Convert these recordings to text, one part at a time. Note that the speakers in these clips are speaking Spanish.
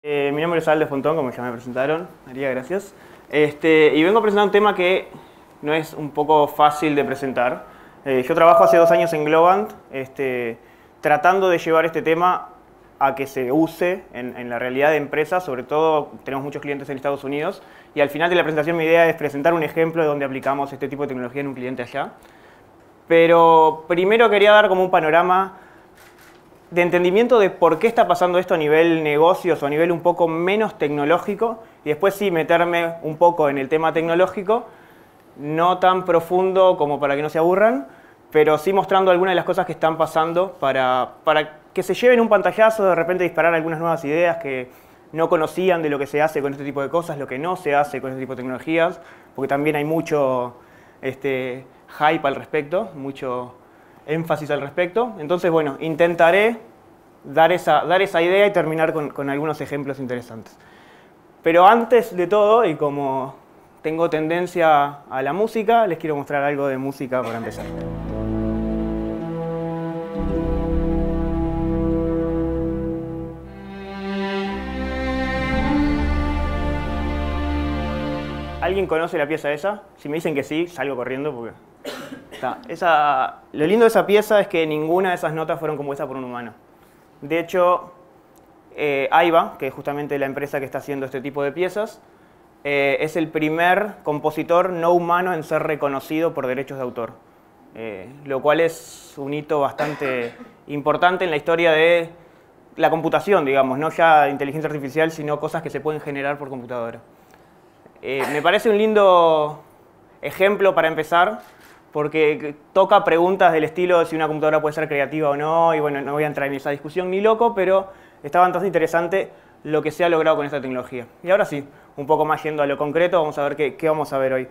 Mi nombre es Aldo Fontón, como ya me presentaron. María, gracias. Y vengo a presentar un tema que no es un poco fácil de presentar. Yo trabajo hace 2 años en Globant, tratando de llevar este tema a que se use en la realidad de empresas. Sobre todo, tenemos muchos clientes en Estados Unidos. Y al final de la presentación mi idea es presentar un ejemplo de donde aplicamos este tipo de tecnología en un cliente allá. Pero primero quería dar como un panorama de entendimiento de por qué está pasando esto a nivel negocios o a nivel un poco menos tecnológico, y después sí meterme un poco en el tema tecnológico, no tan profundo como para que no se aburran, pero sí mostrando algunas de las cosas que están pasando para que se lleven un pantallazo, de repente disparar algunas nuevas ideas que no conocían de lo que se hace con este tipo de cosas, lo que no se hace con este tipo de tecnologías, porque también hay mucho hype al respecto, mucho énfasis al respecto. Entonces, bueno, intentaré dar esa idea y terminar con algunos ejemplos interesantes. Pero antes de todo, y como tengo tendencia a la música, les quiero mostrar algo de música para empezar. ¿Alguien conoce la pieza esa? Si me dicen que sí, salgo corriendo porque... Lo lindo de esa pieza es que ninguna de esas notas fueron compuestas por un humano. De hecho, Aiba, que es justamente la empresa que está haciendo este tipo de piezas, es el primer compositor no humano en ser reconocido por derechos de autor. Lo cual es un hito bastante importante en la historia de la computación, digamos, no ya inteligencia artificial, sino cosas que se pueden generar por computadora. Me parece un lindo ejemplo para empezar, porque toca preguntas del estilo de si una computadora puede ser creativa o no, y bueno, no voy a entrar en esa discusión ni loco, pero está bastante interesante lo que se ha logrado con esta tecnología. Y ahora sí, un poco más yendo a lo concreto, vamos a ver qué vamos a ver hoy.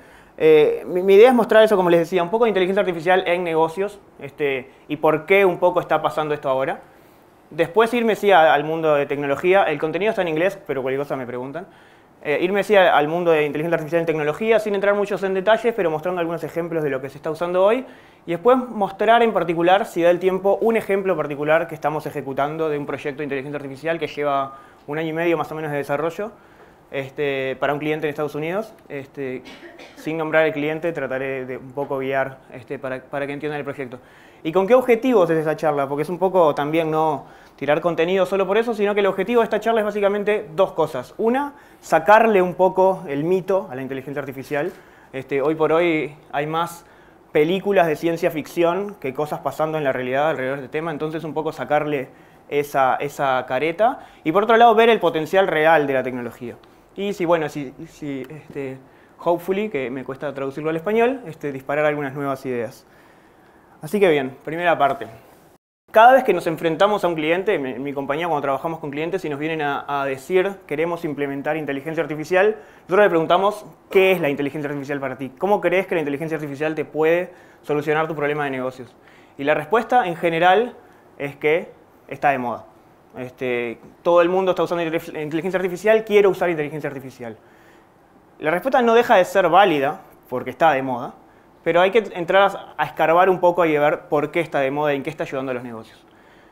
Mi idea es mostrar eso, como les decía, un poco de inteligencia artificial en negocios, y por qué un poco está pasando esto ahora. Después irme sí al mundo de tecnología. El contenido está en inglés, pero cualquier cosa me preguntan. Irme sí al mundo de inteligencia artificial en tecnología, sin entrar muchos en detalles, pero mostrando algunos ejemplos de lo que se está usando hoy. Y después mostrar en particular, si da el tiempo, un ejemplo particular que estamos ejecutando de un proyecto de inteligencia artificial que lleva 1 año y medio más o menos de desarrollo para un cliente en Estados Unidos. Sin nombrar al cliente, trataré de un poco guiar para que entiendan el proyecto. ¿Y con qué objetivos es esa charla? Porque es un poco también no tirar contenido solo por eso, sino que el objetivo de esta charla es básicamente 2 cosas. Una, sacarle un poco el mito a la inteligencia artificial. Hoy por hoy hay más películas de ciencia ficción que cosas pasando en la realidad alrededor de este tema, entonces un poco sacarle esa careta. Y por otro lado, ver el potencial real de la tecnología. Y hopefully, que me cuesta traducirlo al español, disparar algunas nuevas ideas. Así que bien, primera parte. Cada vez que nos enfrentamos a un cliente, en mi compañía cuando trabajamos con clientes y nos vienen a decir queremos implementar inteligencia artificial, nosotros le preguntamos ¿qué es la inteligencia artificial para ti? ¿Cómo crees que la inteligencia artificial te puede solucionar tu problema de negocios? Y la respuesta en general es que está de moda. Todo el mundo está usando inteligencia artificial, quiero usar inteligencia artificial. La respuesta no deja de ser válida porque está de moda, pero hay que entrar a escarbar un poco y a ver por qué está de moda y en qué está ayudando a los negocios.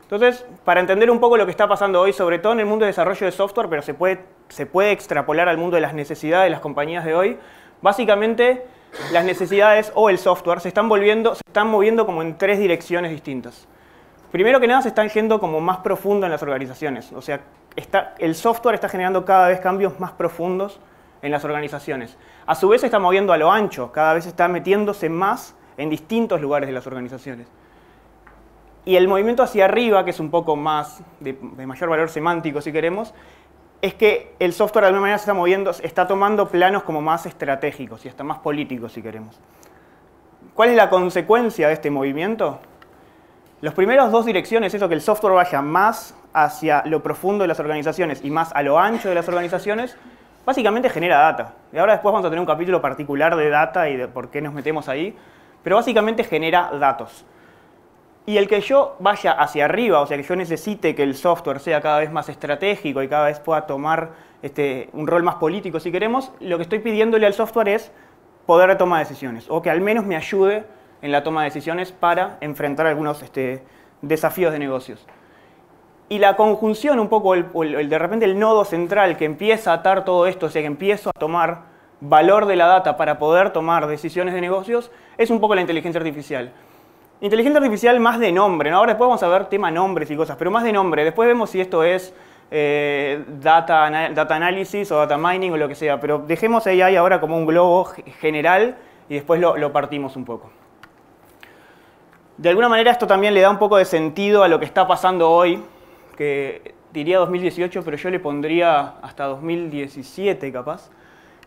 Entonces, para entender un poco lo que está pasando hoy, sobre todo en el mundo de desarrollo de software, pero se puede extrapolar al mundo de las necesidades de las compañías de hoy, básicamente las necesidades o el software se están moviendo como en 3 direcciones distintas. Primero que nada, se están yendo como más profundo en las organizaciones. O sea, el software está generando cada vez cambios más profundos en las organizaciones. A su vez se está moviendo a lo ancho, cada vez está metiéndose más en distintos lugares de las organizaciones. Y el movimiento hacia arriba, que es un poco más de mayor valor semántico si queremos, es que el software de alguna manera se está moviendo, está tomando planos como más estratégicos y hasta más políticos si queremos. ¿Cuál es la consecuencia de este movimiento? Los primeros 2 direcciones, eso que el software vaya más hacia lo profundo de las organizaciones y más a lo ancho de las organizaciones, básicamente genera data. Y ahora después vamos a tener un capítulo particular de data y de por qué nos metemos ahí, pero básicamente genera datos. Y el que yo vaya hacia arriba, o sea que yo necesite que el software sea cada vez más estratégico y cada vez pueda tomar un rol más político si queremos, lo que estoy pidiéndole al software es poder tomar decisiones, o que al menos me ayude en la toma de decisiones para enfrentar algunos desafíos de negocios. Y la conjunción, un poco, de repente el nodo central que empieza a atar todo esto, o sea, que empiezo a tomar valor de la data para poder tomar decisiones de negocios, es un poco la inteligencia artificial. Inteligencia artificial más de nombre, ¿no? Ahora después vamos a ver tema nombres y cosas, pero más de nombre. Después vemos si esto es data analysis o data mining o lo que sea, pero dejemos AI ahora como un globo general y después lo partimos un poco. De alguna manera esto también le da un poco de sentido a lo que está pasando hoy, que diría 2018, pero yo le pondría hasta 2017 capaz,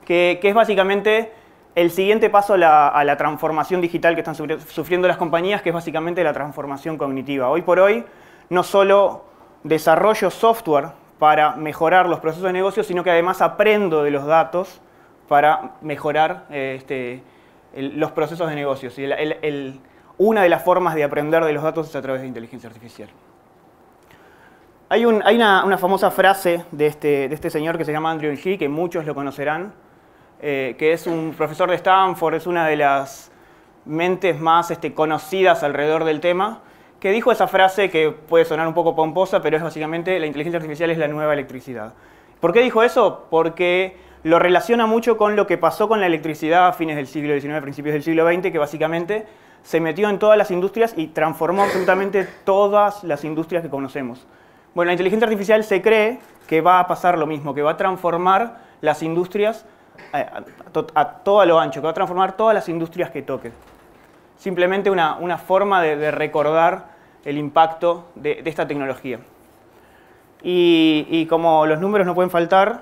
que es básicamente el siguiente paso a la transformación digital que están sufriendo las compañías, que es básicamente la transformación cognitiva. Hoy por hoy, no solo desarrollo software para mejorar los procesos de negocio, sino que además aprendo de los datos para mejorar los procesos de negocios. Y una de las formas de aprender de los datos es a través de inteligencia artificial. Hay una famosa frase de este señor que se llama Andrew Ng, que muchos lo conocerán, que es un profesor de Stanford, es una de las mentes más conocidas alrededor del tema, que dijo esa frase que puede sonar un poco pomposa, pero es básicamente la inteligencia artificial es la nueva electricidad. ¿Por qué dijo eso? Porque lo relaciona mucho con lo que pasó con la electricidad a fines del siglo XIX, principios del siglo XX, que básicamente se metió en todas las industrias y transformó absolutamente todas las industrias que conocemos. Bueno, la inteligencia artificial se cree que va a pasar lo mismo, que va a transformar las industrias a todo lo ancho, que va a transformar todas las industrias que toque. Simplemente una forma de recordar el impacto de esta tecnología. Y como los números no pueden faltar,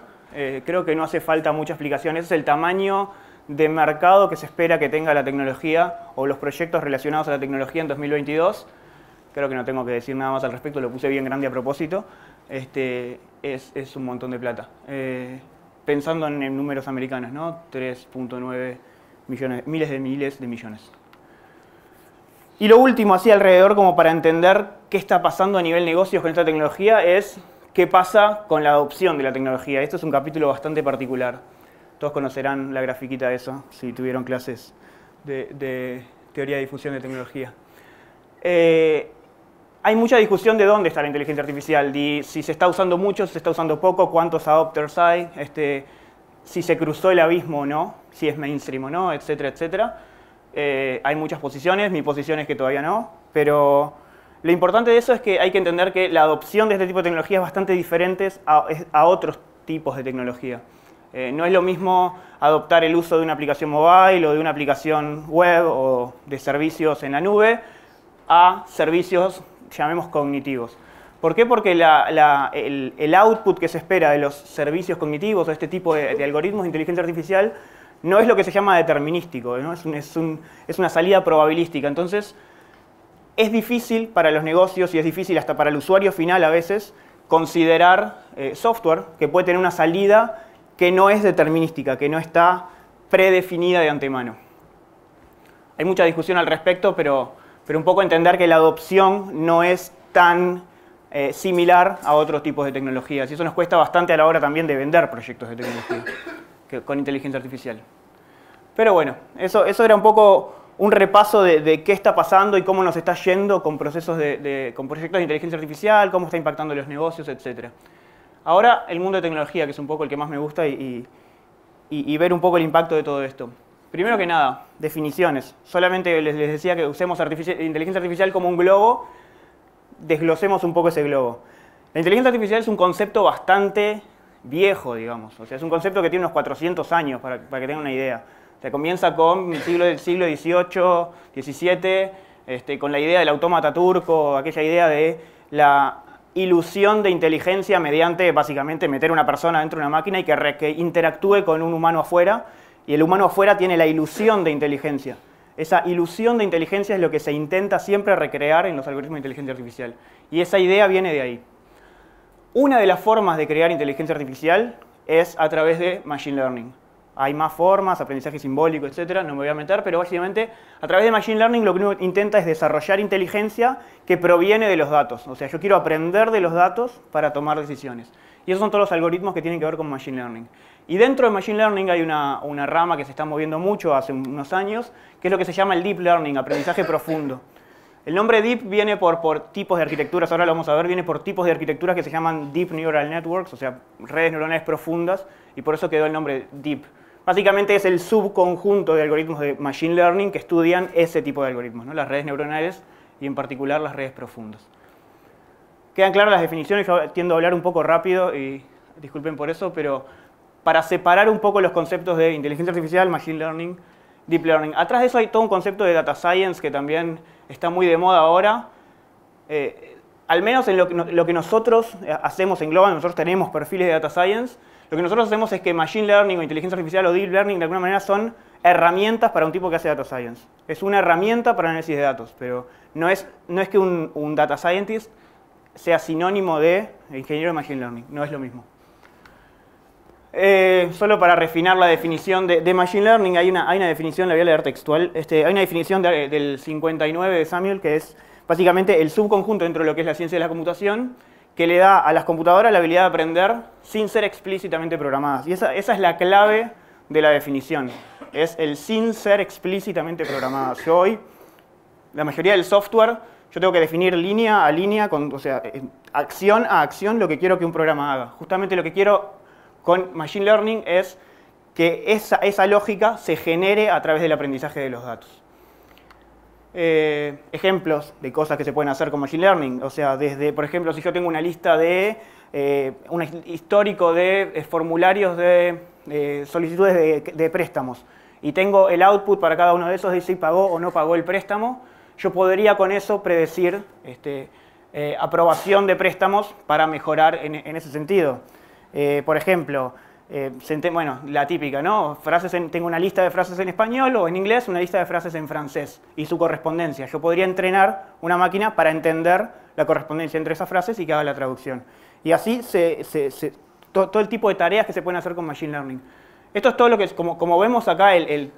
creo que no hace falta mucha explicación. Ese es el tamaño de mercado que se espera que tenga la tecnología o los proyectos relacionados a la tecnología en 2022. Creo que no tengo que decir nada más al respecto, lo puse bien grande a propósito. Es un montón de plata. Pensando en números americanos, ¿no? 3.9 millones, miles de millones. Y lo último, así alrededor, como para entender qué está pasando a nivel negocios con esta tecnología, es qué pasa con la adopción de la tecnología. Esto es un capítulo bastante particular. Todos conocerán la grafiquita de eso, si tuvieron clases de teoría de difusión de tecnología. Hay mucha discusión de dónde está la inteligencia artificial, de si se está usando mucho, si se está usando poco, cuántos adopters hay, si se cruzó el abismo o no, si es mainstream o no, etcétera, etcétera. Hay muchas posiciones, mi posición es que todavía no, pero lo importante de eso es que hay que entender que la adopción de este tipo de tecnología es bastante diferente a otros tipos de tecnología. No es lo mismo adoptar el uso de una aplicación mobile o de una aplicación web o de servicios en la nube a servicios, llamemos, cognitivos. ¿Por qué? Porque el output que se espera de los servicios cognitivos o este tipo de algoritmos de inteligencia artificial no es lo que se llama determinístico, ¿no? Es una salida probabilística. Entonces, es difícil para los negocios y es difícil hasta para el usuario final a veces considerar software que puede tener una salida que no es determinística, que no está predefinida de antemano. Hay mucha discusión al respecto, pero un poco entender que la adopción no es tan similar a otros tipos de tecnologías. Y eso nos cuesta bastante a la hora también de vender proyectos de tecnología con inteligencia artificial. Pero bueno, eso era un poco un repaso de qué está pasando y cómo nos está yendo con procesos con proyectos de inteligencia artificial, cómo está impactando los negocios, etc. Ahora, el mundo de tecnología, que es un poco el que más me gusta, y ver un poco el impacto de todo esto. Primero que nada, definiciones. Solamente les decía que usemos inteligencia artificial como un globo, desglosemos un poco ese globo. La inteligencia artificial es un concepto bastante viejo, digamos. O sea, es un concepto que tiene unos 400 años, para que tengan una idea. O sea, comienza con el siglo XVIII, XVII, con la idea del autómata turco, aquella idea de la ilusión de inteligencia mediante, básicamente, meter una persona dentro de una máquina y que interactúe con un humano afuera, y el humano afuera tiene la ilusión de inteligencia. Esa ilusión de inteligencia es lo que se intenta siempre recrear en los algoritmos de inteligencia artificial. Y esa idea viene de ahí. Una de las formas de crear inteligencia artificial es a través de Machine Learning. Hay más formas, aprendizaje simbólico, etcétera, no me voy a meter, pero básicamente a través de Machine Learning lo que uno intenta es desarrollar inteligencia que proviene de los datos. O sea, yo quiero aprender de los datos para tomar decisiones. Y esos son todos los algoritmos que tienen que ver con Machine Learning. Y dentro de Machine Learning hay una rama que se está moviendo mucho hace unos años, que es lo que se llama el Deep Learning, aprendizaje profundo. El nombre Deep viene por tipos de arquitecturas, ahora lo vamos a ver, viene por tipos de arquitecturas que se llaman Deep Neural Networks, o sea, redes neuronales profundas, y por eso quedó el nombre Deep. Básicamente es el subconjunto de algoritmos de Machine Learning que estudian ese tipo de algoritmos, ¿no? Las redes neuronales y en particular las redes profundas. Quedan claras las definiciones, yo tiendo a hablar un poco rápido y disculpen por eso, pero para separar un poco los conceptos de inteligencia artificial, Machine Learning, Deep Learning. Atrás de eso hay todo un concepto de Data Science que también está muy de moda ahora. Al menos en lo que nosotros hacemos en Globant, nosotros tenemos perfiles de Data Science. Lo que nosotros hacemos es que Machine Learning o inteligencia artificial o Deep Learning de alguna manera son herramientas para un tipo que hace Data Science. Es una herramienta para análisis de datos, pero no es que un Data Scientist sea sinónimo de ingeniero de Machine Learning, no es lo mismo. Solo para refinar la definición de Machine Learning, hay una definición, la voy a leer textual, hay una definición del 59 de Samuel, que es básicamente el subconjunto dentro de lo que es la ciencia de la computación, que le da a las computadoras la habilidad de aprender sin ser explícitamente programadas. Y esa es la clave de la definición, es el sin ser explícitamente programadas. Yo hoy, la mayoría del software, yo tengo que definir línea a línea, o sea, acción a acción lo que quiero que un programa haga. Justamente lo que quiero con Machine Learning es que esa lógica se genere a través del aprendizaje de los datos. Ejemplos de cosas que se pueden hacer con Machine Learning. O sea, desde, por ejemplo, si yo tengo una lista de, un histórico de formularios de solicitudes de préstamos y tengo el output para cada uno de esos de si pagó o no pagó el préstamo, yo podría con eso predecir aprobación de préstamos para mejorar en ese sentido. Por ejemplo, bueno, la típica, ¿no? Tengo una lista de frases en español o en inglés, una lista de frases en francés y su correspondencia. Yo podría entrenar una máquina para entender la correspondencia entre esas frases y que haga la traducción. Y así todo el tipo de tareas que se pueden hacer con Machine Learning. Esto es todo lo que, como vemos acá,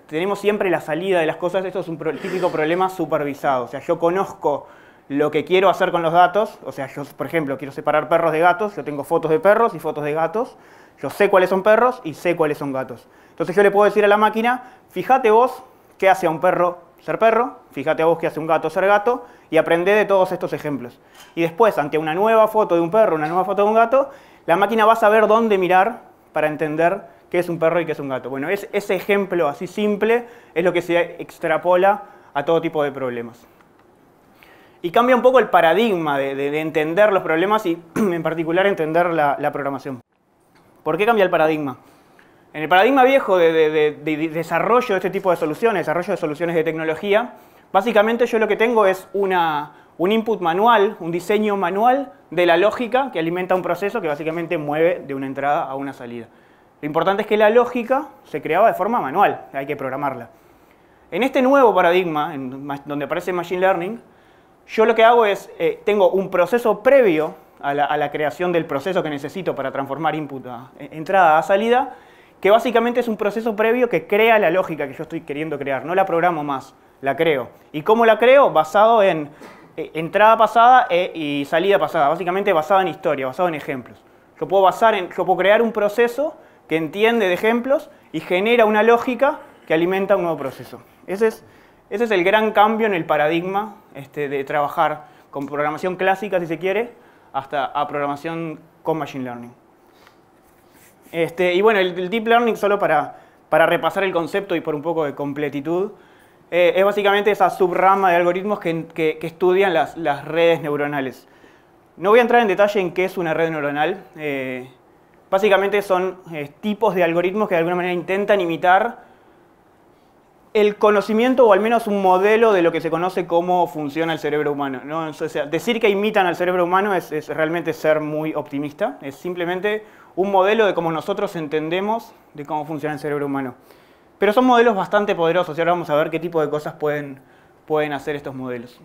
tenemos siempre la salida de las cosas. Esto es un típico problema supervisado. O sea, yo conozco lo que quiero hacer con los datos. O sea, yo, por ejemplo, quiero separar perros de gatos. Yo tengo fotos de perros y fotos de gatos. Yo sé cuáles son perros y sé cuáles son gatos. Entonces yo le puedo decir a la máquina, fíjate vos qué hace a un perro ser perro, fíjate a vos qué hace un gato ser gato, y aprende de todos estos ejemplos. Y después, ante una nueva foto de un perro, una nueva foto de un gato, la máquina va a saber dónde mirar para entender qué es un perro y qué es un gato. Bueno, ese ejemplo así simple es lo que se extrapola a todo tipo de problemas. Y cambia un poco el paradigma de entender los problemas y en particular entender la programación. ¿Por qué cambia el paradigma? En el paradigma viejo de desarrollo de este tipo de soluciones, desarrollo de soluciones de tecnología, básicamente yo lo que tengo es un input manual, un diseño manual de la lógica que alimenta un proceso que básicamente mueve de una entrada a una salida. Lo importante es que la lógica se creaba de forma manual, hay que programarla. En este nuevo paradigma, donde aparece Machine Learning, yo lo que hago es, tengo un proceso previo a la creación del proceso que necesito para transformar input a entrada a salida, que básicamente es un proceso previo que crea la lógica que yo estoy queriendo crear. No la programo más, la creo. ¿Y cómo la creo? Basado en entrada pasada y salida pasada. Básicamente basado en historia, basado en ejemplos. Yo puedo crear un proceso que entiende de ejemplos y genera una lógica que alimenta un nuevo proceso. Ese es el gran cambio en el paradigma de trabajar con programación clásica, si se quiere, hasta a programación con Machine Learning. Y bueno, el Deep Learning, solo para repasar el concepto y por un poco de completitud, es básicamente esa subrama de algoritmos que estudian las redes neuronales. No voy a entrar en detalle en qué es una red neuronal. Básicamente son tipos de algoritmos que de alguna manera intentan imitar el conocimiento o al menos un modelo de lo que se conoce cómo funciona el cerebro humano, ¿no? O sea, decir que imitan al cerebro humano es realmente ser muy optimista. Es simplemente un modelo de cómo nosotros entendemos de cómo funciona el cerebro humano. Pero son modelos bastante poderosos y ahora vamos a ver qué tipo de cosas pueden hacer estos modelos.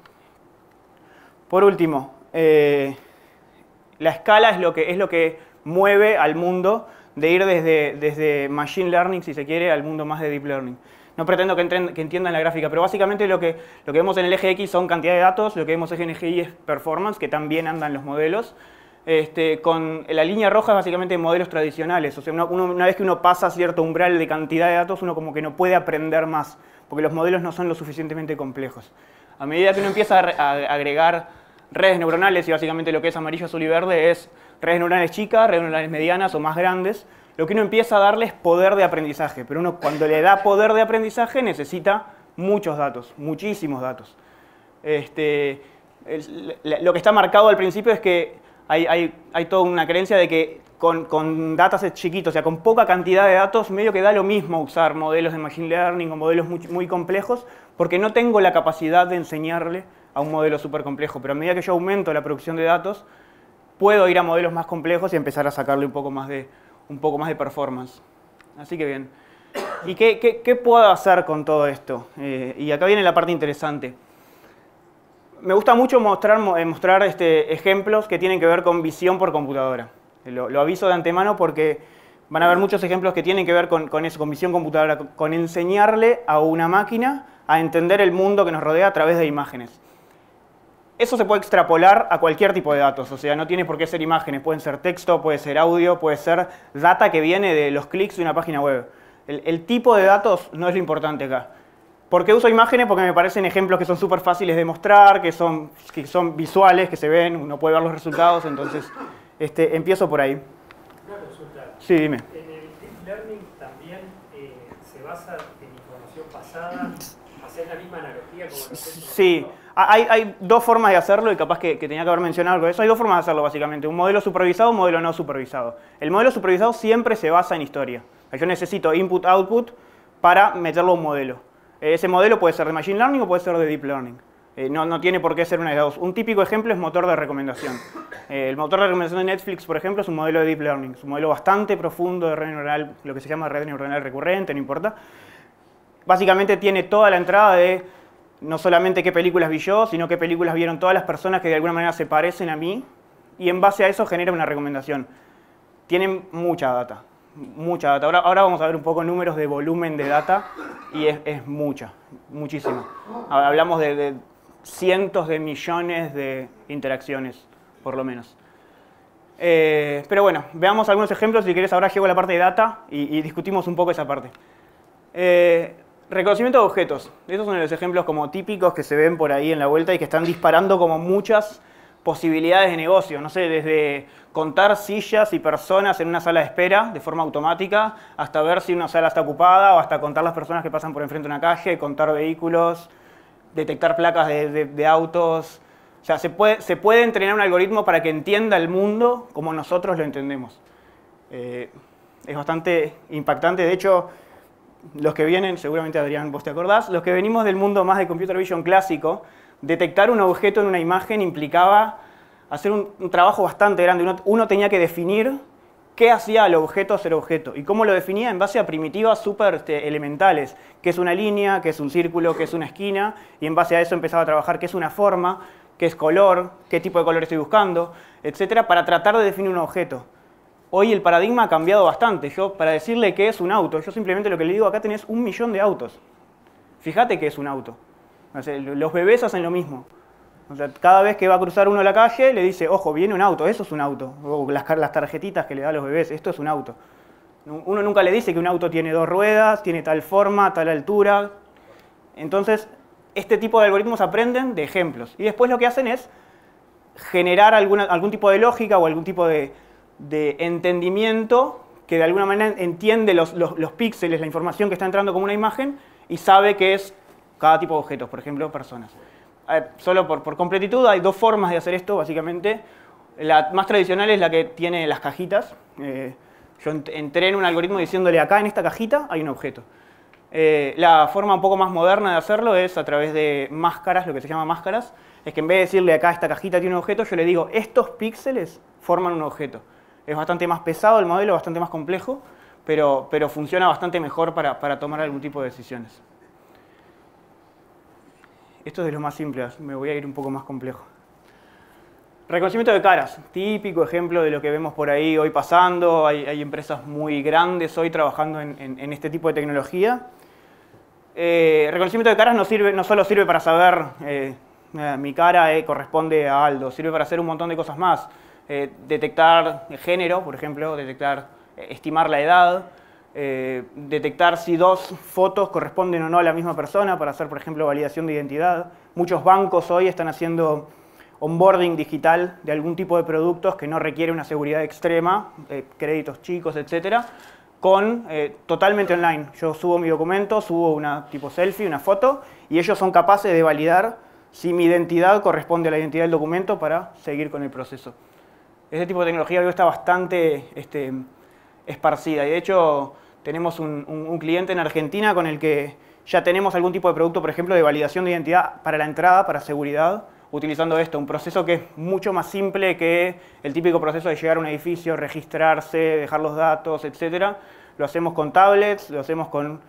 Por último, la escala es lo que mueve al mundo de ir desde Machine Learning, si se quiere, al mundo más de Deep Learning. No pretendo que entiendan la gráfica, pero básicamente lo que vemos en el eje X son cantidad de datos, lo que vemos en el eje Y es performance, que también andan los modelos. Con la línea roja es básicamente modelos tradicionales. O sea, una vez que uno pasa cierto umbral de cantidad de datos, uno como que no puede aprender más, porque los modelos no son lo suficientemente complejos. A medida que uno empieza a agregar redes neuronales, y básicamente lo que es amarillo, azul y verde es redes neuronales chicas, redes neuronales medianas o más grandes, lo que uno empieza a darle es poder de aprendizaje. Pero uno cuando le da poder de aprendizaje necesita muchos datos, muchísimos datos. Lo que está marcado al principio es que hay toda una creencia de que con datasets chiquitos, o sea, con poca cantidad de datos, medio que da lo mismo usar modelos de Machine Learning o modelos muy complejos, porque no tengo la capacidad de enseñarle a un modelo súper complejo. Pero a medida que yo aumento la producción de datos, puedo ir a modelos más complejos y empezar a sacarle un poco más de performance. Así que bien. ¿Y qué puedo hacer con todo esto? Y acá viene la parte interesante. Me gusta mucho mostrar ejemplos que tienen que ver con visión por computadora. Lo aviso de antemano porque van a haber muchos ejemplos que tienen que ver con eso, con visión computadora, con enseñarle a una máquina a entender el mundo que nos rodea a través de imágenes. Eso se puede extrapolar a cualquier tipo de datos, o sea, no tiene por qué ser imágenes, pueden ser texto, puede ser audio, puede ser data que viene de los clics de una página web. El tipo de datos no es lo importante acá. ¿Por qué uso imágenes? Porque me parecen ejemplos que son súper fáciles de mostrar, que son visuales, que se ven, uno puede ver los resultados, entonces empiezo por ahí. Una consulta. Sí, dime. En el Deep Learning también se basa en información pasada, hacer la misma analogía como los Sí, hay dos formas de hacerlo y capaz que tenía que haber mencionado algo de eso. Hay dos formas de hacerlo básicamente, un modelo supervisado y un modelo no supervisado. El modelo supervisado siempre se basa en historia. Yo necesito input-output para meterlo a un modelo. Ese modelo puede ser de Machine Learning o puede ser de Deep Learning. No tiene por qué ser una de las dos. Un típico ejemplo es motor de recomendación. El motor de recomendación de Netflix, por ejemplo, es un modelo de Deep Learning. Es un modelo bastante profundo de red neuronal, lo que se llama red neuronal recurrente, no importa. Básicamente tiene toda la entrada de no solamente qué películas vi yo, sino qué películas vieron todas las personas que de alguna manera se parecen a mí, y en base a eso genera una recomendación. Tienen mucha data. Mucha data. Ahora vamos a ver un poco números de volumen de data y es muchísimo. Hablamos de cientos de millones de interacciones, por lo menos. Pero bueno, veamos algunos ejemplos. Si querés, ahora llego a la parte de data y discutimos un poco esa parte. Reconocimiento de objetos. Estos son los ejemplos como típicos que se ven por ahí en la vuelta y que están disparando como muchas posibilidades de negocio. No sé, desde contar sillas y personas en una sala de espera de forma automática, hasta ver si una sala está ocupada, o hasta contar las personas que pasan por enfrente de una calle, contar vehículos, detectar placas de autos. O sea, se puede entrenar un algoritmo para que entienda el mundo como nosotros lo entendemos. Es bastante impactante. De hecho, los que vienen, seguramente Adrián, vos te acordás, los que venimos del mundo más de computer vision clásico, detectar un objeto en una imagen implicaba hacer un trabajo bastante grande. Uno tenía que definir qué hacía al objeto ser objeto. ¿Y cómo lo definía? En base a primitivas súper elementales. ¿Qué es una línea? ¿Qué es un círculo? ¿Qué es una esquina? Y en base a eso empezaba a trabajar qué es una forma, qué es color, qué tipo de color estoy buscando, etcétera, para tratar de definir un objeto. Hoy el paradigma ha cambiado bastante. Yo, para decirle qué es un auto, yo simplemente lo que le digo, acá tenés 1 millón de autos. Fíjate qué es un auto. O sea, los bebés hacen lo mismo. O sea, cada vez que va a cruzar uno la calle, le dice, ojo, viene un auto, eso es un auto. O las tarjetitas que le da a los bebés, esto es un auto. Uno nunca le dice que un auto tiene 2 ruedas, tiene tal forma, tal altura. Entonces, este tipo de algoritmos aprenden de ejemplos. Y después lo que hacen es generar algún tipo de lógica o algún tipo de entendimiento que de alguna manera entiende los píxeles, la información que está entrando como una imagen, y sabe qué es cada tipo de objetos, por ejemplo, personas. Solo por completitud, hay 2 formas de hacer esto, básicamente. La más tradicional es la que tiene las cajitas. Yo entreno un algoritmo diciéndole, acá en esta cajita hay un objeto. La forma un poco más moderna de hacerlo es a través de máscaras, lo que se llama máscaras. Es que en vez de decirle, acá esta cajita tiene un objeto, yo le digo, estos píxeles forman un objeto. Es bastante más pesado el modelo, bastante más complejo, pero funciona bastante mejor para tomar algún tipo de decisiones. Esto es de lo más simple, me voy a ir un poco más complejo. Reconocimiento de caras, típico ejemplo de lo que vemos por ahí hoy pasando. Hay empresas muy grandes hoy trabajando en este tipo de tecnología. Reconocimiento de caras no solo sirve para saber mi cara corresponde a Aldo, sirve para hacer un montón de cosas más. detectar género, por ejemplo, estimar la edad, detectar si dos fotos corresponden o no a la misma persona para hacer, por ejemplo, validación de identidad. Muchos bancos hoy están haciendo onboarding digital de algún tipo de productos que no requiere una seguridad extrema, créditos chicos, etcétera, totalmente online. Yo subo mi documento, subo una tipo selfie, una foto, y ellos son capaces de validar si mi identidad corresponde a la identidad del documento para seguir con el proceso. Este tipo de tecnología hoy está bastante esparcida, y de hecho tenemos un cliente en Argentina con el que ya tenemos algún tipo de producto, por ejemplo, de validación de identidad para la entrada, para seguridad, utilizando esto, un proceso que es mucho más simple que el típico proceso de llegar a un edificio, registrarse, dejar los datos, etc. Lo hacemos con tablets, lo hacemos con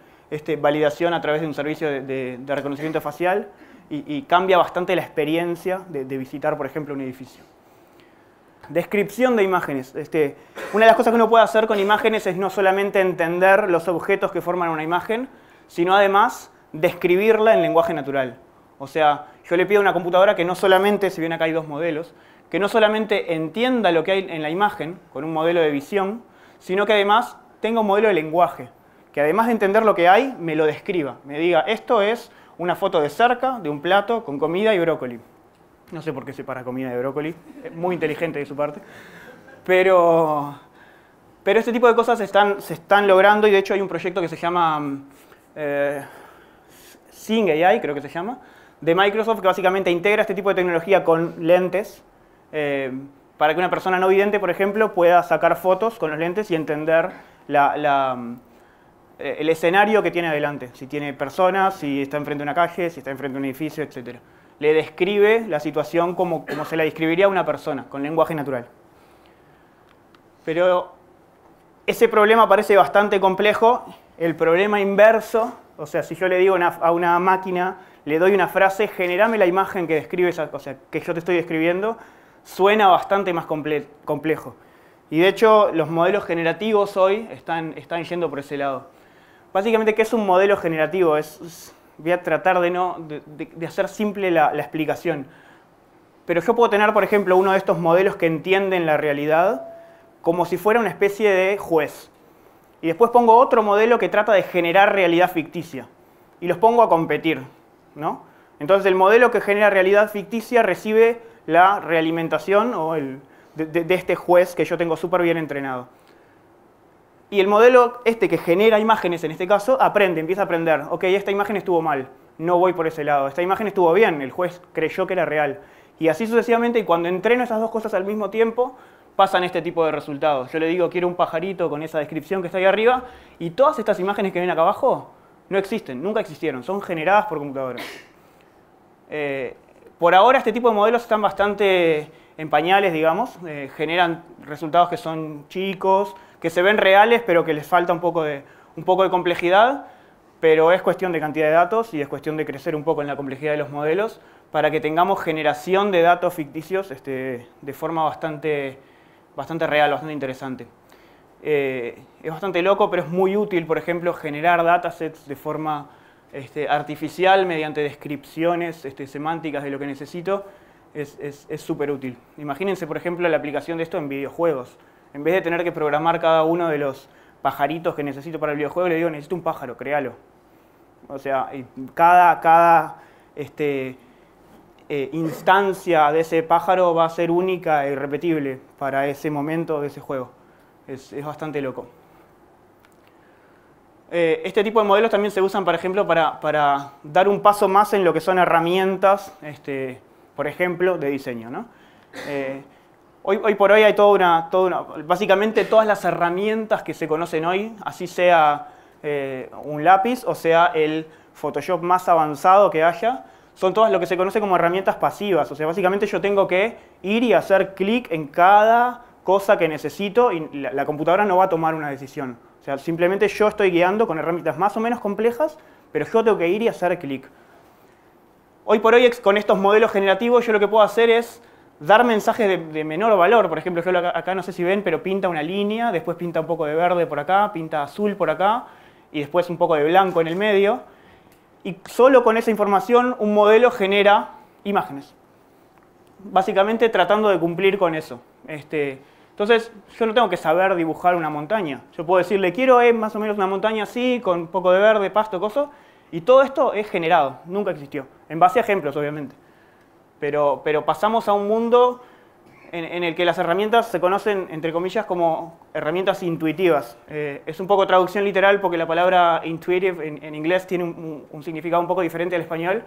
validación a través de un servicio de reconocimiento facial y cambia bastante la experiencia de visitar, por ejemplo, un edificio. Descripción de imágenes. Una de las cosas que uno puede hacer con imágenes es no solamente entender los objetos que forman una imagen, sino además describirla en lenguaje natural. O sea, yo le pido a una computadora que no solamente, si bien acá hay dos modelos, que no solamente entienda lo que hay en la imagen con un modelo de visión, sino que además tenga un modelo de lenguaje, que además de entender lo que hay, me lo describa. Me diga, esto es una foto de cerca de un plato con comida y brócoli. No sé por qué separa comida de brócoli, es muy inteligente de su parte. Pero este tipo de cosas se están logrando, y de hecho hay un proyecto que se llama Sing AI, creo que se llama, de Microsoft, que básicamente integra este tipo de tecnología con lentes para que una persona no vidente, por ejemplo, pueda sacar fotos con los lentes y entender el escenario que tiene adelante. Si tiene personas, si está enfrente de una calle, si está enfrente de un edificio, etc. Le describe la situación como se la describiría a una persona, con lenguaje natural. Pero ese problema parece bastante complejo. El problema inverso, o sea, si yo le digo a una máquina, le doy una frase, generame la imagen que describe esa cosa que yo te estoy describiendo, suena bastante más complejo. Y de hecho, los modelos generativos hoy están yendo por ese lado. Básicamente, ¿qué es un modelo generativo? Voy a tratar de hacer simple la explicación. Pero yo puedo tener, por ejemplo, uno de estos modelos que entienden la realidad como si fuera una especie de juez. Y después pongo otro modelo que trata de generar realidad ficticia. Y los pongo a competir, ¿no? Entonces el modelo que genera realidad ficticia recibe la realimentación de este juez que yo tengo súper bien entrenado. Y el modelo que genera imágenes, en este caso, empieza a aprender. Ok, esta imagen estuvo mal, no voy por ese lado. Esta imagen estuvo bien, el juez creyó que era real. Y así sucesivamente, y cuando entreno esas dos cosas al mismo tiempo, pasan este tipo de resultados. Yo le digo, quiero un pajarito con esa descripción que está ahí arriba, y todas estas imágenes que ven acá abajo no existen, nunca existieron, son generadas por computadoras. Por ahora este tipo de modelos están bastante en pañales, digamos, generan resultados que son chicos, que se ven reales, pero que les falta un poco de complejidad, pero es cuestión de cantidad de datos y es cuestión de crecer un poco en la complejidad de los modelos para que tengamos generación de datos ficticios de forma bastante real, bastante interesante. Es bastante loco, pero es muy útil, por ejemplo, generar datasets de forma artificial mediante descripciones semánticas de lo que necesito. Es súper útil. Imagínense, por ejemplo, la aplicación de esto en videojuegos. En vez de tener que programar cada uno de los pajaritos que necesito para el videojuego, le digo, necesito un pájaro, créalo. O sea, cada instancia de ese pájaro va a ser única e irrepetible para ese momento de ese juego. Es bastante loco. Este tipo de modelos también se usan, por ejemplo, para dar un paso más en lo que son herramientas, por ejemplo, de diseño, ¿no? Hoy por hoy hay básicamente todas las herramientas que se conocen hoy, así sea un lápiz o sea el Photoshop más avanzado que haya, son todas lo que se conoce como herramientas pasivas. O sea, básicamente yo tengo que ir y hacer clic en cada cosa que necesito y la computadora no va a tomar una decisión. O sea, simplemente yo estoy guiando con herramientas más o menos complejas, pero yo tengo que ir y hacer clic. Hoy por hoy, con estos modelos generativos, yo lo que puedo hacer es dar mensajes de menor valor. Por ejemplo, yo acá no sé si ven, pero pinta una línea, después pinta un poco de verde por acá, pinta azul por acá, y después un poco de blanco en el medio. Y solo con esa información un modelo genera imágenes. Básicamente tratando de cumplir con eso. Entonces, yo no tengo que saber dibujar una montaña. Yo puedo decirle, quiero más o menos una montaña así, con un poco de verde, pasto, coso, y todo esto es generado, nunca existió. En base a ejemplos, obviamente. Pero pasamos a un mundo en el que las herramientas se conocen, entre comillas, como herramientas intuitivas. Es un poco traducción literal porque la palabra intuitive en inglés tiene un significado un poco diferente al español,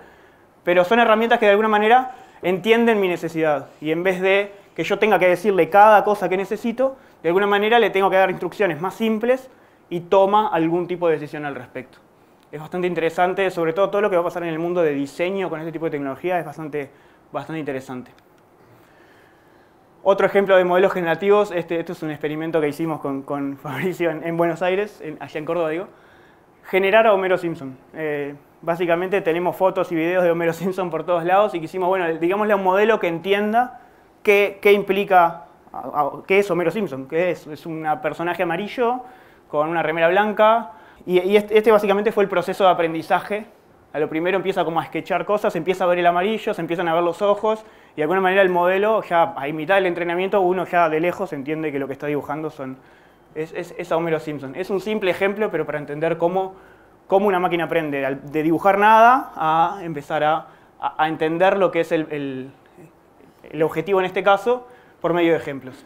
pero son herramientas que de alguna manera entienden mi necesidad. Y en vez de que yo tenga que decirle cada cosa que necesito, de alguna manera le tengo que dar instrucciones más simples y toma algún tipo de decisión al respecto. Es bastante interesante, sobre todo lo que va a pasar en el mundo de diseño con este tipo de tecnología es bastante interesante. Otro ejemplo de modelos generativos, esto es un experimento que hicimos con Fabricio en Buenos Aires, allá en Córdoba digo, generar a Homero Simpson. Básicamente tenemos fotos y videos de Homero Simpson por todos lados y quisimos, bueno, digámosle a un modelo que entienda qué implica, qué es Homero Simpson, qué es un personaje amarillo con una remera blanca y este básicamente fue el proceso de aprendizaje. A lo primero empieza como a sketchar cosas, empieza a ver el amarillo, se empiezan a ver los ojos y de alguna manera el modelo, ya a mitad del entrenamiento, uno ya de lejos entiende que lo que está dibujando es a Homero Simpson. Es un simple ejemplo, pero para entender cómo una máquina aprende de dibujar nada a empezar a entender lo que es el objetivo en este caso por medio de ejemplos.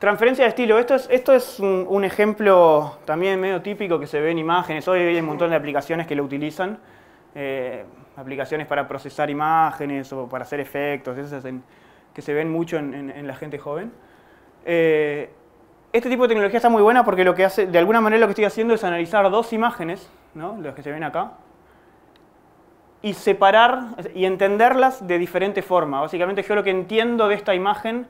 Transferencia de estilo. Esto es un ejemplo también medio típico que se ve en imágenes. Hoy hay un montón de aplicaciones que lo utilizan. Aplicaciones para procesar imágenes o para hacer efectos, esas que se ven mucho en la gente joven. Este tipo de tecnología está muy buena porque lo que hace, de alguna manera lo que estoy haciendo es analizar dos imágenes, ¿no? Las que se ven acá, y separar y entenderlas de diferente forma. Básicamente yo lo que entiendo de esta imagen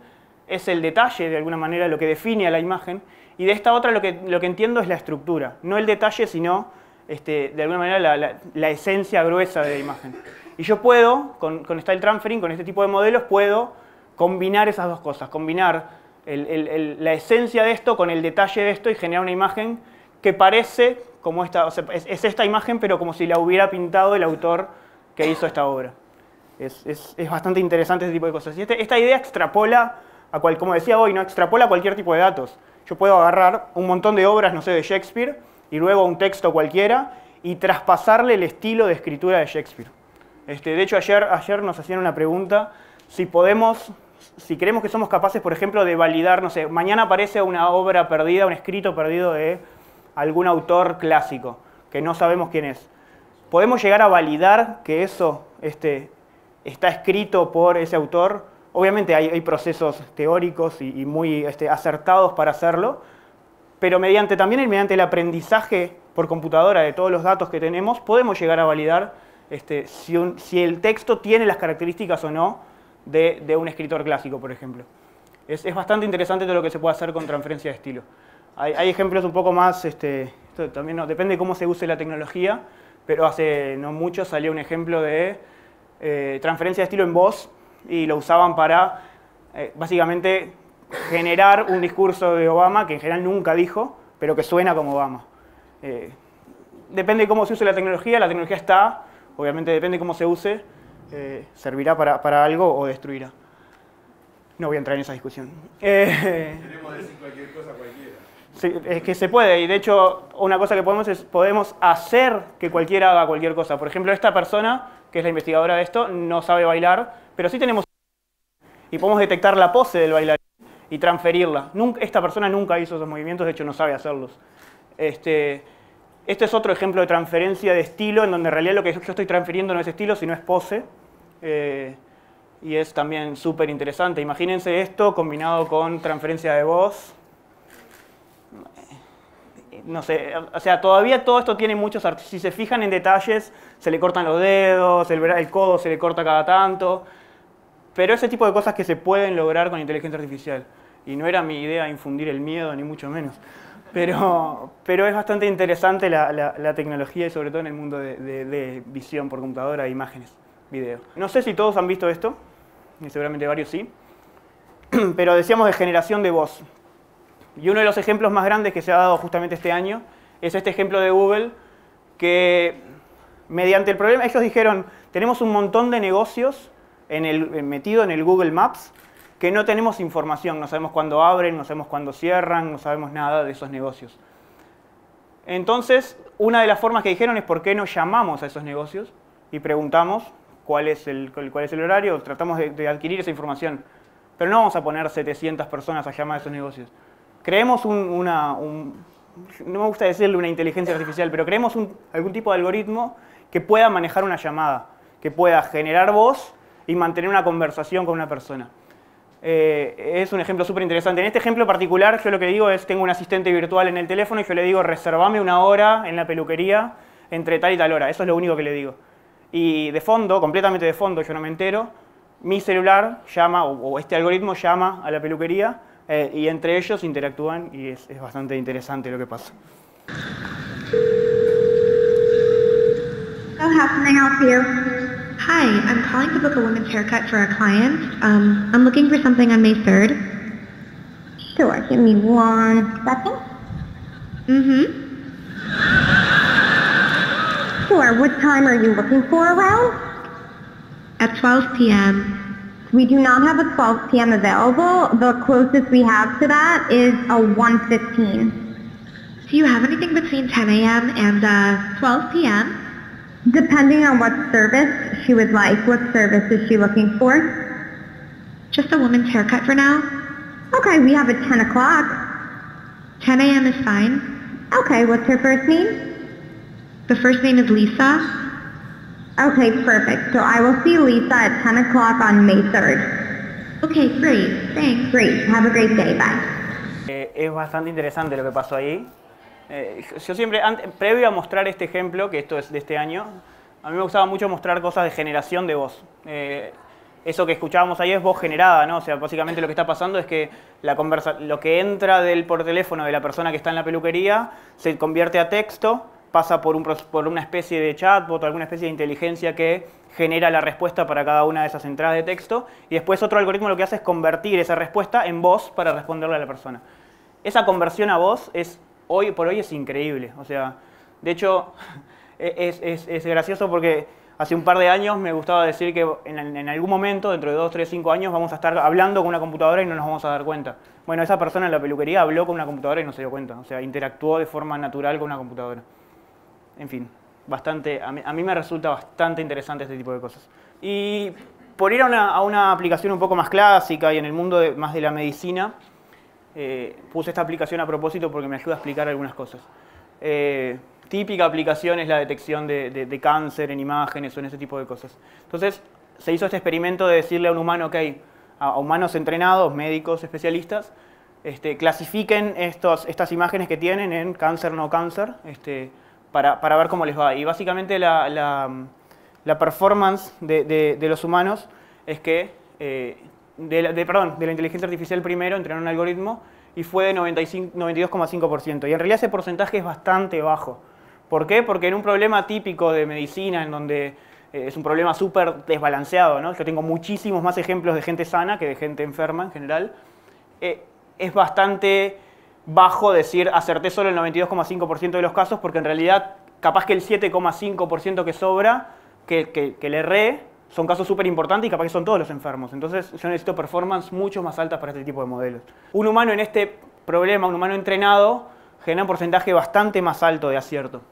es el detalle, de alguna manera, lo que define a la imagen, y de esta otra lo que entiendo es la estructura, no el detalle, sino de alguna manera la esencia gruesa de la imagen. Y yo puedo, con Style Transferring, con este tipo de modelos, puedo combinar esas dos cosas, combinar la esencia de esto con el detalle de esto y generar una imagen que parece como esta, o sea, es esta imagen, pero como si la hubiera pintado el autor que hizo esta obra. Es bastante interesante este tipo de cosas. Y esta idea extrapola, como decía hoy, ¿no? Extrapola cualquier tipo de datos. Yo puedo agarrar un montón de obras, no sé, de Shakespeare, y luego un texto cualquiera, y traspasarle el estilo de escritura de Shakespeare. De hecho, ayer nos hacían una pregunta, si creemos que somos capaces, por ejemplo, de validar, no sé, mañana aparece una obra perdida, un escrito perdido de algún autor clásico, que no sabemos quién es. ¿Podemos llegar a validar que eso está escrito por ese autor? Obviamente hay procesos teóricos y muy acertados para hacerlo, pero mediante el aprendizaje por computadora de todos los datos que tenemos, podemos llegar a validar si el texto tiene las características o no de un escritor clásico, por ejemplo. Es bastante interesante todo lo que se puede hacer con transferencia de estilo. Hay ejemplos un poco más, esto también depende de cómo se use la tecnología, pero hace no mucho salió un ejemplo de transferencia de estilo en voz y lo usaban para básicamente generar un discurso de Obama que en general nunca dijo, pero que suena como Obama. Depende de cómo se use la tecnología está, obviamente depende de cómo se use, servirá para algo o destruirá. No voy a entrar en esa discusión. Queremos decir cualquier cosa cualquiera. Sí, es que se puede, y de hecho una cosa que podemos hacer que cualquiera haga cualquier cosa. Por ejemplo, esta persona, que es la investigadora de esto, no sabe bailar, pero sí tenemos y podemos detectar la pose del bailarín y transferirla. Esta persona nunca hizo esos movimientos, de hecho no sabe hacerlos. Este es otro ejemplo de transferencia de estilo, en donde en realidad lo que yo estoy transfiriendo no es estilo, sino es pose. Y es también súper interesante. Imagínense esto combinado con transferencia de voz. No sé, o sea, todavía todo esto tiene muchos... Si se fijan en detalles, se le cortan los dedos, el codo se le corta cada tanto. Pero ese tipo de cosas que se pueden lograr con inteligencia artificial. Y no era mi idea infundir el miedo, ni mucho menos. Pero es bastante interesante la tecnología y sobre todo en el mundo de visión por computadora, de imágenes, video. No sé si todos han visto esto, y seguramente varios sí, pero decíamos de generación de voz. Y uno de los ejemplos más grandes que se ha dado justamente este año es este ejemplo de Google, que mediante el problema, ellos dijeron, tenemos un montón de negocios metido en el Google Maps, que no tenemos información, no sabemos cuándo abren, no sabemos cuándo cierran, no sabemos nada de esos negocios. Entonces, una de las formas que dijeron es por qué no llamamos a esos negocios y preguntamos cuál es el horario, tratamos de adquirir esa información. Pero no vamos a poner 700 personas a llamar a esos negocios. Creemos no me gusta decirle una inteligencia artificial, pero creemos algún tipo de algoritmo que pueda manejar una llamada, que pueda generar voz y mantener una conversación con una persona. Es un ejemplo súper interesante. En este ejemplo particular, yo lo que digo es, tengo un asistente virtual en el teléfono y yo le digo, reservame una hora en la peluquería entre tal y tal hora. Eso es lo único que le digo. Y de fondo, completamente de fondo, yo no me entero, mi celular llama, o este algoritmo llama a la peluquería y entre ellos interactúan y es bastante interesante lo que pasa. So how can I help you? Hi, I'm calling to book a women's haircut for a client. I'm looking for something on May 3rd. Sure, give me 1 second. Sure, what time are you looking for around? At 12 p.m. We do not have a 12 p.m. available. The closest we have to that is a 1:15. Do you have anything between 10 a.m. and 12 p.m.? Depending on what service she would like. What service is she looking for? Just a woman's haircut for now. Okay, we have at 10 o'clock. 10 a.m. is fine. Okay, what's her first name? The first name is Lisa. Okay, perfect. So I will see Lisa at 10 o'clock on May 3rd. Okay, great. Thanks. Great. Have a great day. Bye. Es bastante interesante lo que pasó ahí. Yo siempre, previo a mostrar este ejemplo, que esto es de este año, a mí me gustaba mucho mostrar cosas de generación de voz. Eso que escuchábamos ahí es voz generada, ¿no? O sea, básicamente lo que está pasando es que lo que entra por teléfono de la persona que está en la peluquería se convierte a texto, pasa por una especie de chatbot o alguna especie de inteligencia que genera la respuesta para cada una de esas entradas de texto y después otro algoritmo lo que hace es convertir esa respuesta en voz para responderle a la persona. Esa conversión a voz hoy por hoy es increíble. O sea, de hecho, es gracioso porque hace un par de años me gustaba decir que en algún momento, dentro de 2, 3, 5 años, vamos a estar hablando con una computadora y no nos vamos a dar cuenta. Bueno, esa persona en la peluquería habló con una computadora y no se dio cuenta. O sea, interactuó de forma natural con una computadora. En fin, a mí me resulta bastante interesante este tipo de cosas. Y por ir a una aplicación un poco más clásica y en el mundo más de la medicina, puse esta aplicación a propósito porque me ayuda a explicar algunas cosas. Típica aplicación es la detección de cáncer en imágenes o en ese tipo de cosas. Entonces, se hizo este experimento de decirle a un humano, ok, a humanos entrenados, médicos, especialistas, clasifiquen estas imágenes que tienen en cáncer, no cáncer, para ver cómo les va. Y básicamente la performance de los humanos es que de la inteligencia artificial primero entrenaron un algoritmo y fue de 92,5%. Y en realidad ese porcentaje es bastante bajo. ¿Por qué? Porque en un problema típico de medicina, en donde es un problema súper desbalanceado, ¿no? Yo tengo muchísimos más ejemplos de gente sana que de gente enferma en general. Es bastante bajo decir acerté solo el 92,5% de los casos, porque en realidad capaz que el 7,5% que sobra, que le erré, son casos súper importantes y capaz que son todos los enfermos. Entonces yo necesito performance mucho más altas para este tipo de modelos. Un humano en este problema, un humano entrenado, genera un porcentaje bastante más alto de acierto.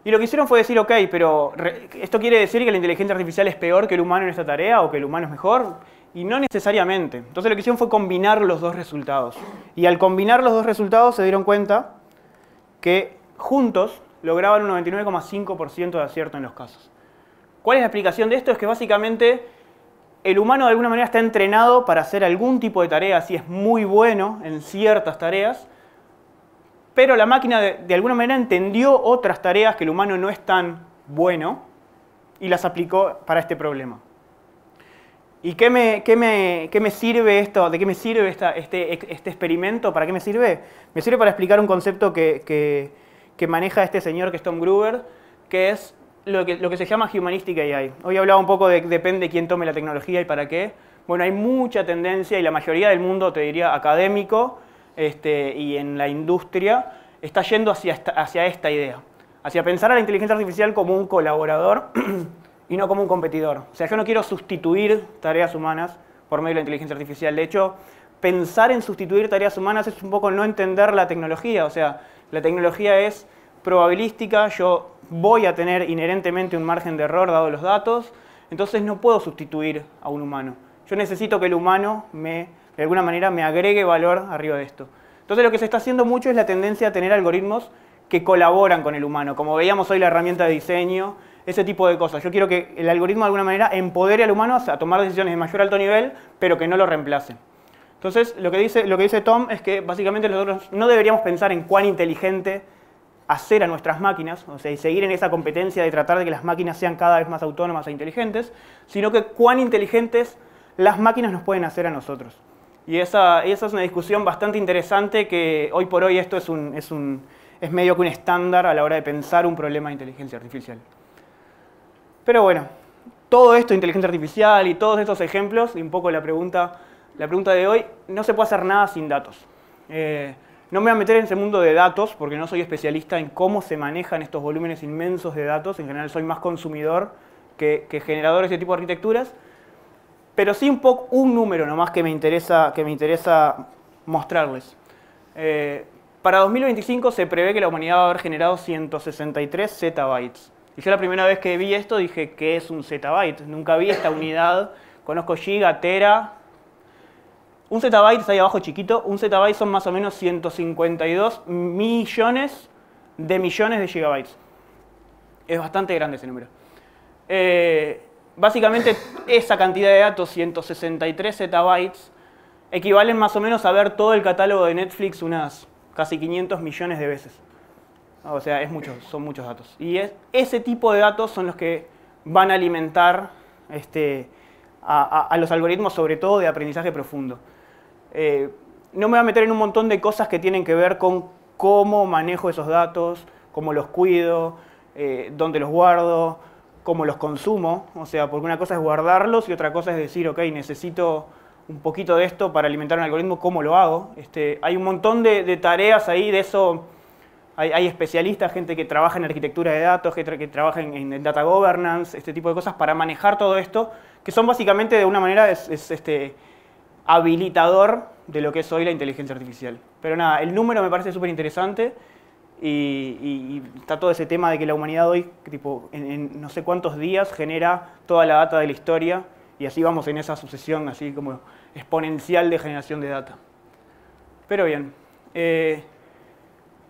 Y lo que hicieron fue decir, ok, pero ¿esto quiere decir que la inteligencia artificial es peor que el humano en esta tarea o que el humano es mejor? Y no necesariamente. Entonces lo que hicieron fue combinar los dos resultados. Y al combinar los dos resultados se dieron cuenta que juntos lograban un 99,5% de acierto en los casos. ¿Cuál es la explicación de esto? Es que básicamente el humano de alguna manera está entrenado para hacer algún tipo de tarea, así es muy bueno en ciertas tareas, pero la máquina de alguna manera entendió otras tareas que el humano no es tan bueno y las aplicó para este problema. ¿Y qué me sirve esto? ¿De qué me sirve este experimento? ¿Para qué me sirve? Me sirve para explicar un concepto que maneja este señor que es Tom Gruber, que es lo que se llama Humanistic AI. Hoy hablaba un poco de depende de quién tome la tecnología y para qué. Bueno, hay mucha tendencia y la mayoría del mundo, te diría, académico y en la industria, está yendo hacia esta idea. Hacia pensar a la inteligencia artificial como un colaborador y no como un competidor. O sea, yo no quiero sustituir tareas humanas por medio de la inteligencia artificial. De hecho, pensar en sustituir tareas humanas es un poco no entender la tecnología. O sea, la tecnología es probabilística, yo voy a tener inherentemente un margen de error dado los datos, entonces no puedo sustituir a un humano. Yo necesito que el humano de alguna manera me agregue valor arriba de esto. Entonces lo que se está haciendo mucho es la tendencia a tener algoritmos que colaboran con el humano, como veíamos hoy la herramienta de diseño, ese tipo de cosas. Yo quiero que el algoritmo de alguna manera empodere al humano a tomar decisiones de mayor alto nivel, pero que no lo reemplace. Entonces lo que dice Tom es que básicamente nosotros no deberíamos pensar en cuán inteligente hacer a nuestras máquinas, o sea, y seguir en esa competencia de tratar de que las máquinas sean cada vez más autónomas e inteligentes, sino que cuán inteligentes las máquinas nos pueden hacer a nosotros. Y esa es una discusión bastante interesante que hoy por hoy esto es medio que un estándar a la hora de pensar un problema de inteligencia artificial. Pero bueno, todo esto de inteligencia artificial y todos estos ejemplos, y un poco la pregunta de hoy, no se puede hacer nada sin datos. No me voy a meter en ese mundo de datos porque no soy especialista en cómo se manejan estos volúmenes inmensos de datos. En general soy más consumidor que generador de este tipo de arquitecturas. Pero sí un número nomás que me interesa mostrarles. Para 2025 se prevé que la humanidad va a haber generado 163 zettabytes. Y yo la primera vez que vi esto dije, ¿qué es un zettabyte? Nunca vi esta unidad. Conozco giga, tera. Un zettabyte está ahí abajo chiquito. Un zettabyte son más o menos 152 millones de gigabytes. Es bastante grande ese número. Básicamente esa cantidad de datos, 163 zettabytes, equivalen más o menos a ver todo el catálogo de Netflix unas casi 500 millones de veces. O sea, son muchos datos. Y ese tipo de datos son los que van a alimentar a los algoritmos, sobre todo de aprendizaje profundo. No me voy a meter en un montón de cosas que tienen que ver con cómo manejo esos datos, cómo los cuido, dónde los guardo, cómo los consumo. O sea, porque una cosa es guardarlos y otra cosa es decir, ok, necesito un poquito de esto para alimentar un algoritmo, ¿cómo lo hago? Hay un montón de tareas ahí, de eso hay especialistas, gente que trabaja en arquitectura de datos, gente que trabaja en data governance, este tipo de cosas para manejar todo esto, que son básicamente de una manera habilitador de lo que es hoy la inteligencia artificial. Pero nada, el número me parece súper interesante y está todo ese tema de que la humanidad hoy, tipo, en no sé cuántos días genera toda la data de la historia y así vamos en esa sucesión así como exponencial de generación de data. Pero bien,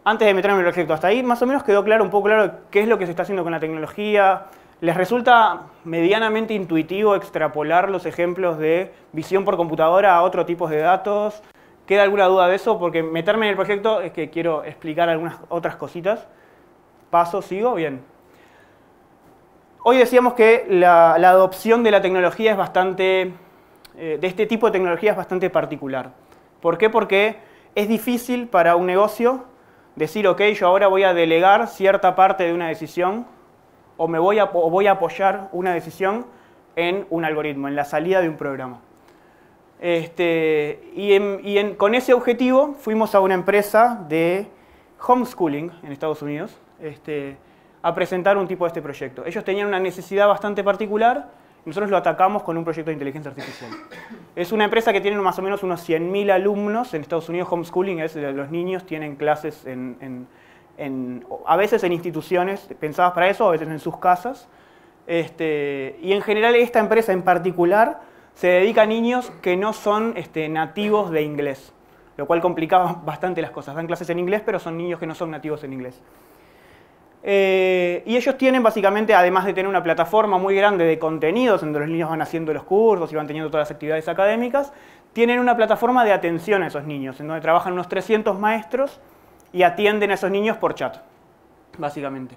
antes de meterme en el proyecto, hasta ahí más o menos quedó un poco claro qué es lo que se está haciendo con la tecnología. ¿Les resulta medianamente intuitivo extrapolar los ejemplos de visión por computadora a otro tipo de datos? ¿Queda alguna duda de eso? Porque meterme en el proyecto es que quiero explicar algunas otras cositas. Paso, sigo, bien. Hoy decíamos que la adopción de la tecnología es bastante, de este tipo de tecnología es bastante particular. ¿Por qué? Porque es difícil para un negocio decir, ok, yo ahora voy a delegar cierta parte de una decisión o voy a apoyar una decisión en un algoritmo, en la salida de un programa. Con ese objetivo fuimos a una empresa de homeschooling en Estados Unidos a presentar un tipo de este proyecto. Ellos tenían una necesidad bastante particular y nosotros lo atacamos con un proyecto de inteligencia artificial. Es una empresa que tiene más o menos unos 100.000 alumnos en Estados Unidos. Homeschooling es los niños tienen clases a veces en instituciones pensadas para eso, a veces en sus casas. Y en general esta empresa en particular se dedica a niños que no son nativos de inglés, lo cual complicaba bastante las cosas. Dan clases en inglés, pero son niños que no son nativos en inglés. Y ellos tienen básicamente, además de tener una plataforma muy grande de contenidos, donde los niños van haciendo los cursos y van teniendo todas las actividades académicas, tienen una plataforma de atención a esos niños, en donde trabajan unos 300 maestros y atienden a esos niños por chat, básicamente.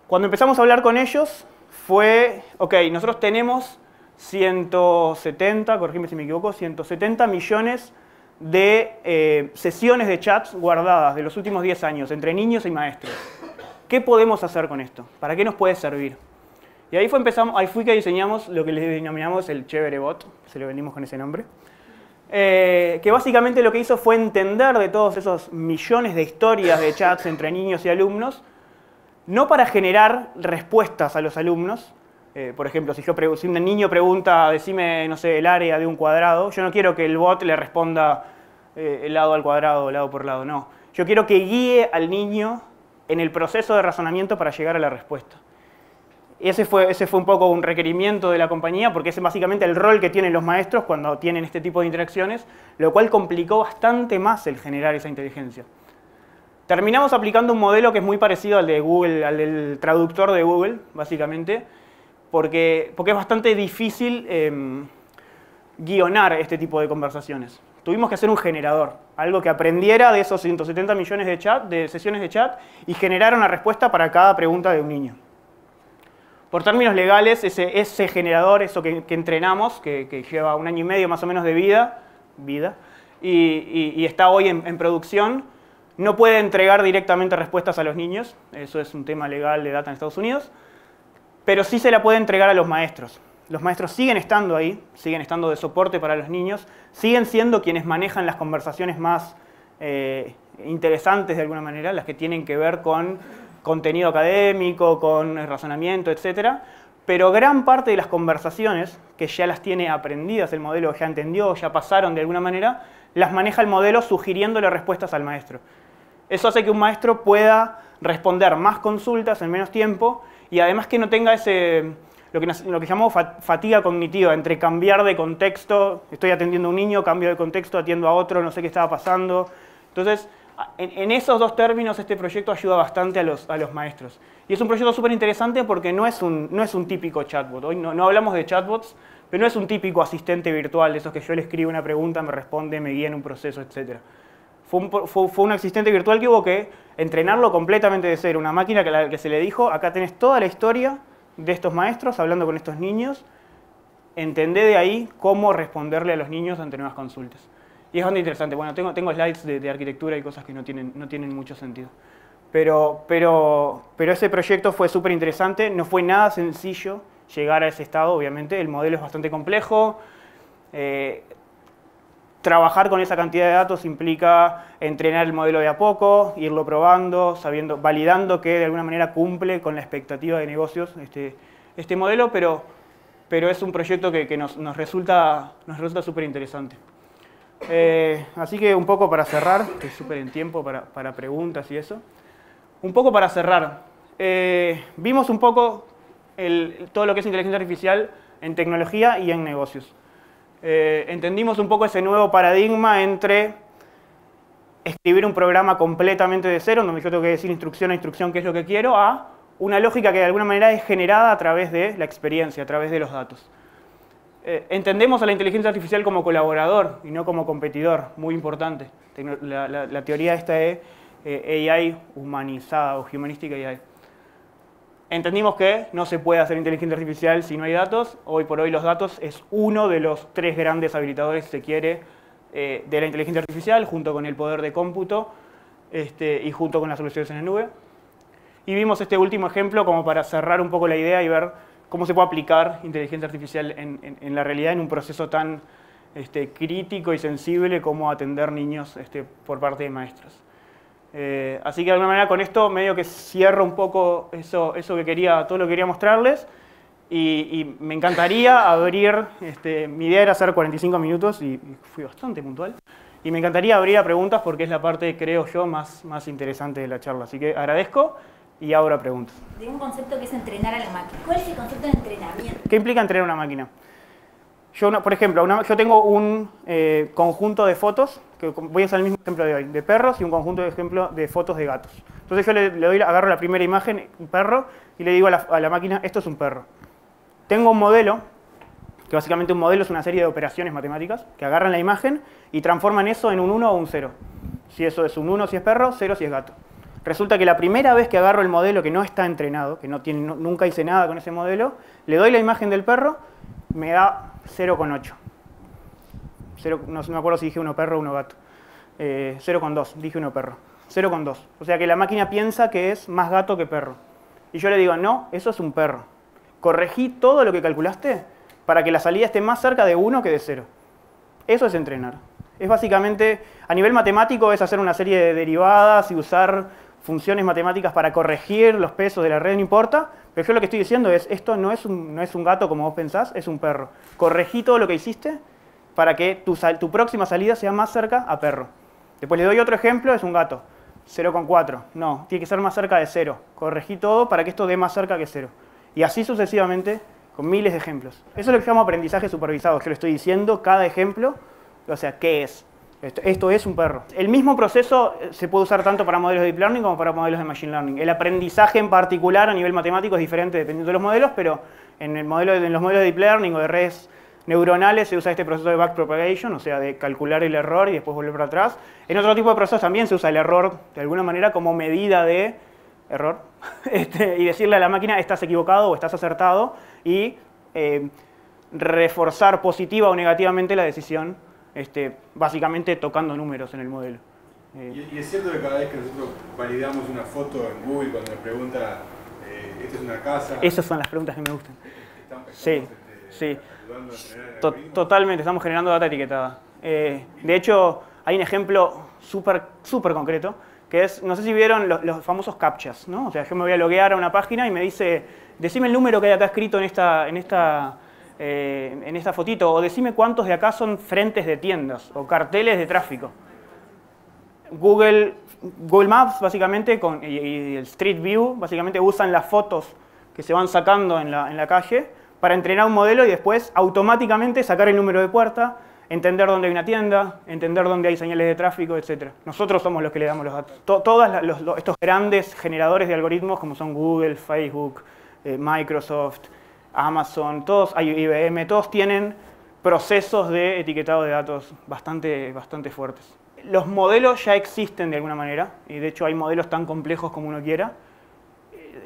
Cuando empezamos a hablar con ellos, fue, ok, nosotros tenemos 170, corrígeme si me equivoco, 170 millones de sesiones de chats guardadas de los últimos 10 años entre niños y maestros. ¿Qué podemos hacer con esto? ¿Para qué nos puede servir? Y ahí fue que diseñamos lo que le denominamos el Chévere Bot, se lo vendimos con ese nombre. Que básicamente lo que hizo fue entender de todos esos millones de historias de chats entre niños y alumnos, no para generar respuestas a los alumnos, Por ejemplo, si un niño pregunta, decime, no sé, el área de un cuadrado, yo no quiero que el bot le responda el lado al cuadrado, lado por lado, no. Yo quiero que guíe al niño en el proceso de razonamiento para llegar a la respuesta. Ese fue un poco un requerimiento de la compañía, porque es básicamente el rol que tienen los maestros cuando tienen este tipo de interacciones, lo cual complicó bastante más el generar esa inteligencia. Terminamos aplicando un modelo que es muy parecido al de Google, al del traductor de Google, básicamente, porque es bastante difícil guionar este tipo de conversaciones. Tuvimos que hacer un generador, algo que aprendiera de esos 170 millones de sesiones de chat y generara una respuesta para cada pregunta de un niño. Por términos legales, ese generador, eso que entrenamos, que lleva 1 año y medio más o menos de vida y está hoy en producción, no puede entregar directamente respuestas a los niños. Eso es un tema legal de data en Estados Unidos. Pero sí se la puede entregar a los maestros. Los maestros siguen estando ahí, siguen estando de soporte para los niños, siguen siendo quienes manejan las conversaciones más interesantes de alguna manera, las que tienen que ver con contenido académico, con razonamiento, etc. Pero gran parte de las conversaciones, que ya las tiene aprendidas el modelo, ya entendió, ya pasaron de alguna manera, las maneja el modelo sugiriéndole respuestas al maestro. Eso hace que un maestro pueda responder más consultas en menos tiempo y además que no tenga lo que llamamos fatiga cognitiva, entre cambiar de contexto, estoy atendiendo a un niño, cambio de contexto, atiendo a otro, no sé qué estaba pasando. Entonces, en esos dos términos este proyecto ayuda bastante a los maestros. Y es un proyecto súper interesante porque no es un típico chatbot. Hoy no hablamos de chatbots, pero no es un típico asistente virtual, de esos que yo le escribo una pregunta, me responde, me guía en un proceso, etc. Fue un asistente virtual que hubo que entrenarlo completamente de cero. Una máquina a la que se le dijo, acá tenés toda la historia de estos maestros hablando con estos niños, entendé de ahí cómo responderle a los niños ante nuevas consultas. Y es bastante interesante. Bueno, tengo slides de arquitectura y cosas que no tienen mucho sentido. Pero ese proyecto fue súper interesante, no fue nada sencillo llegar a ese estado, obviamente. El modelo es bastante complejo. Trabajar con esa cantidad de datos implica entrenar el modelo de a poco, irlo probando, validando que de alguna manera cumple con la expectativa de negocios este modelo, pero es un proyecto que nos resulta súper interesante. Así que un poco para cerrar, estoy súper en tiempo para preguntas y eso. Un poco para cerrar, vimos un poco todo lo que es inteligencia artificial en tecnología y en negocios. Entendimos un poco ese nuevo paradigma entre escribir un programa completamente de cero, donde yo tengo que decir instrucción a instrucción qué es lo que quiero, a una lógica que de alguna manera es generada a través de la experiencia, a través de los datos. Entendemos a la inteligencia artificial como colaborador y no como competidor, muy importante. La teoría esta es AI humanizada o humanistic AI. Entendimos que no se puede hacer inteligencia artificial si no hay datos. Hoy por hoy los datos es uno de los 3 grandes habilitadores, si se quiere, de la inteligencia artificial, junto con el poder de cómputo y junto con las soluciones en la nube. Y vimos este último ejemplo como para cerrar un poco la idea y ver cómo se puede aplicar inteligencia artificial en la realidad en un proceso tan crítico y sensible como atender niños por parte de maestros. Así que de alguna manera con esto medio que cierro un poco eso que quería, todo lo que quería mostrarles y me encantaría abrir, mi idea era hacer 45 minutos y fui bastante puntual y me encantaría abrir a preguntas porque es la parte, creo yo, más interesante de la charla. Así que agradezco y abro a preguntas. De un concepto que es entrenar a la máquina. ¿Cuál es el concepto de entrenamiento? ¿Qué implica entrenar una máquina? Por ejemplo, yo tengo un conjunto de fotos, que voy a usar el mismo ejemplo de hoy, de perros y un conjunto de fotos de gatos. Entonces yo agarro la primera imagen, un perro, y le digo a la máquina, esto es un perro. Tengo un modelo, que básicamente un modelo es una serie de operaciones matemáticas, que agarran la imagen y transforman eso en un 1 o un 0. Si eso es un 1 si es perro, 0 si es gato. Resulta que la primera vez que agarro el modelo que no está entrenado, que nunca hice nada con ese modelo, le doy la imagen del perro, me da 0,8. No me acuerdo si dije uno perro o uno gato. 0,2, dije uno perro. 0,2. O sea que la máquina piensa que es más gato que perro. Y yo le digo, no, eso es un perro. Corregí todo lo que calculaste para que la salida esté más cerca de 1 que de 0. Eso es entrenar. Es básicamente, a nivel matemático, es hacer una serie de derivadas y usar funciones matemáticas para corregir los pesos de la red, no importa, pero yo lo que estoy diciendo es, esto no es un gato como vos pensás, es un perro. Corregí todo lo que hiciste para que tu próxima salida sea más cerca a perro. Después le doy otro ejemplo, es un gato, 0,4. No, tiene que ser más cerca de 0. Corregí todo para que esto dé más cerca que 0. Y así sucesivamente, con miles de ejemplos. Eso es lo que llamo aprendizaje supervisado. Yo le estoy diciendo cada ejemplo, o sea, ¿qué es? Esto es un perro. El mismo proceso se puede usar tanto para modelos de Deep Learning como para modelos de Machine Learning. El aprendizaje en particular a nivel matemático es diferente dependiendo de los modelos, pero en los modelos de Deep Learning o de redes neuronales se usa este proceso de backpropagation, o sea, de calcular el error y después volver para atrás. En otro tipo de procesos también se usa el error de alguna manera como medida de error y decirle a la máquina estás equivocado o estás acertado y reforzar positiva o negativamente la decisión, básicamente tocando números en el modelo. Y es cierto que cada vez que nosotros validamos una foto en Google, cuando nos pregunta, ¿esto es una casa? Esas son las preguntas que me gustan. Sí, sí. Ayudando a generar el algoritmo. Totalmente, estamos generando data etiquetada. De hecho, hay un ejemplo súper concreto, que es, no sé si vieron los famosos captchas, ¿no? O sea, yo me voy a loguear a una página y me dice, decime el número que hay acá escrito en esta fotito, o decime cuántos de acá son frentes de tiendas o carteles de tráfico. Google Maps, básicamente, y el Street View, básicamente usan las fotos que se van sacando en la calle para entrenar un modelo y después automáticamente sacar el número de puerta, entender dónde hay una tienda, entender dónde hay señales de tráfico, etc. Nosotros somos los que le damos los datos. Todos estos grandes generadores de algoritmos, como son Google, Facebook, Microsoft, Amazon, todos, IBM, todos tienen procesos de etiquetado de datos bastante fuertes. Los modelos ya existen de alguna manera, y de hecho hay modelos tan complejos como uno quiera.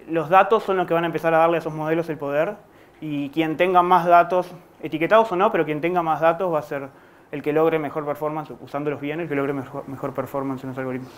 Los datos son los que van a empezar a darle a esos modelos el poder, y quien tenga más datos, etiquetados o no, pero quien tenga más datos va a ser el que logre mejor performance, usándolos bien, el que logre mejor performance en los algoritmos.